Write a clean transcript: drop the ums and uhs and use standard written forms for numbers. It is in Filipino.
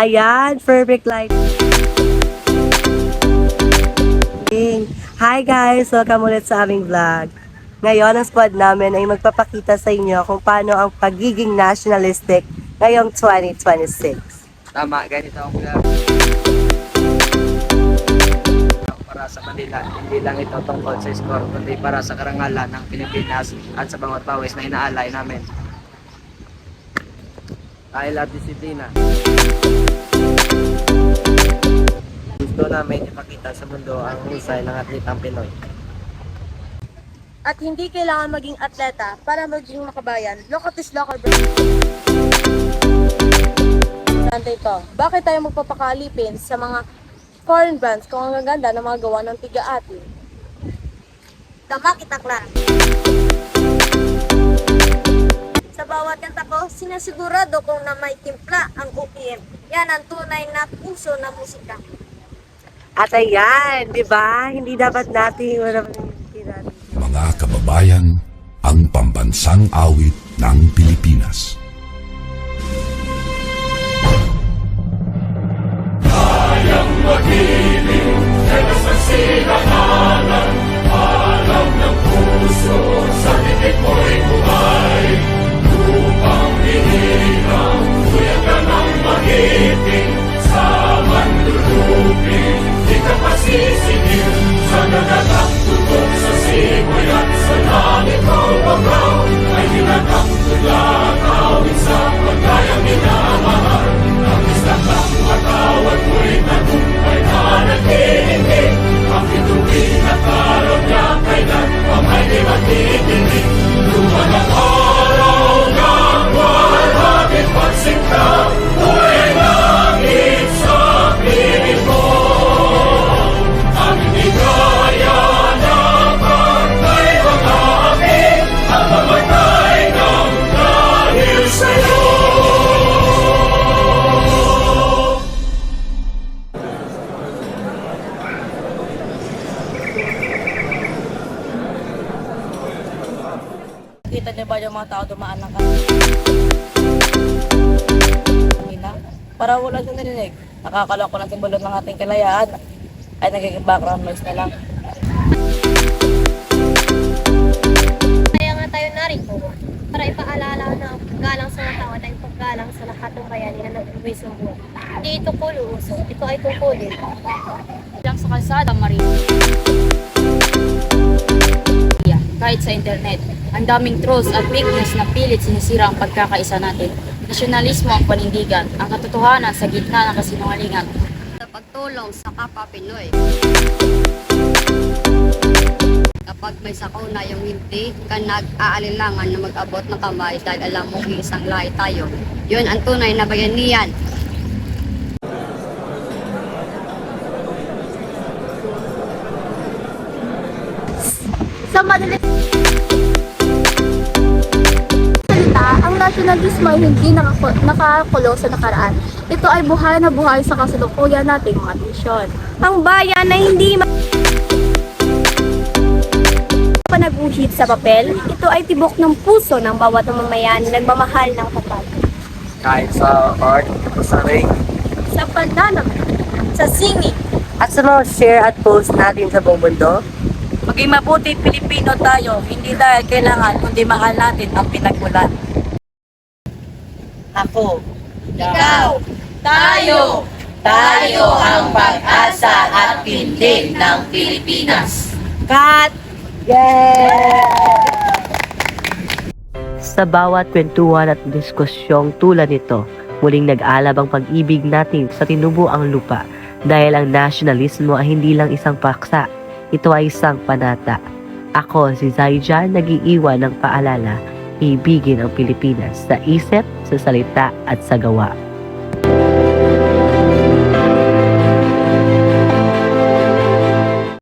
Ayan, perfect light. Hi guys! Welcome ulit sa aming vlog. Ngayon, ang squad namin ay magpapakita sa inyo kung paano ang pagiging nationalistic ngayong 2026. Tama, ganito ang vlog. Para sa Manila, hindi lang ito tungkol sa score, kundi para sa karangalan ng Pilipinas at sa bawat pawis na inaalay namin. Dahil at disiplina. Gusto namin ipakita sa mundo ang husay ng atletang Pinoy. At hindi kailangan maging atleta para maging makabayan. Look at this local Nantay ko, bakit tayo magpapakalipin sa mga foreign brands kung ang gaganda ng mga gawa ng tiga-atin? Tama kita, Clara. Sa bawat kanta ko, sinasigurado kong na may timpla ang OPM. Yan ang tunay na puso na musika. At ayan, di ba? Hindi dapat natin Mga kababayan, ang pambansang awit ng Pilipinas. Kayang magiging sa sinakalan, alam ng puso, sa titik mo'y buhay. Upang hinihilang, kuya ka ng magiting, sa manlulupin, di ka pasisigil, sa nagatak tutok sa simoy at sa langit mo bagaw, ay hinatang tulad awit sa pagkayang minamahal. Ang isang ng matawad mo'y tagumpay na nagtihindig, ang ituwin at araw niya kailan ang ay di matitinig. Luman ang araw ng walhagin pagsinta, buhay langit sa piling mo. Ang hindi kaya ng pagkay mga amin, ang mamatay ng dahil sa'yo. Kita niyo ba yung mga tao dumaan ng kanina? Para wala siya narinig. Nakakaloko ng simbolo ng ating kalayaan ay nagiging background noise na lang. Kaya nga tayo narito para ipaalala na ang paggalang sa mga tao at ang paggalang sa lahat ng bayani na nag-uwi sa buwan. Hindi ito kuluuso, ito ay tungkulin. Lang sa kalsada, marino. Kahit sa internet, ang daming trolls at fake news na pilit sinisira ang pagkakaisa natin. Nasyonalismo ang panindigan, ang katotohanan sa gitna ng kasinungalingan. Sa pagtulong sa kapwa Pinoy. Kapag may sakuna yung hindi ka nag-aalilangan na mag-abot ng kamay dahil alam mong isang lahi tayo. Yun ang tunay na bayanihan. Sa madaling salita, ang nasyonalismo ay hindi nakakulong sa nakaraan. Ito ay buhay na buhay sa kasalukuyan nating mga misyon. Ang bayan ay hindi panaguhit sa papel, ito ay tibok ng puso ng bawat mamamayan na nagmamahal ng tapat. Kahit sa art, sa ring, Sa pananamit, sa singing, at sa mga share at post natin sa buong mundo. Maging mabuting Pilipino tayo, hindi dahil kailangan, kundi mahal natin ang pinagmulan. Ako, Ikaw, tayo, tayo ang pag-asa at pintig ng Pilipinas. Kat! Sa bawat kwentuhan at diskusyong tulad nito, muling nag-alab ang pag-ibig natin sa tinubuang lupa dahil ang nasyonalismo ay hindi lang isang paksa, ito ay isang panata. Ako si Zaijan, nag-iiwan ng paalala, ibigin ang Pilipinas sa isip, sa salita at sa gawa.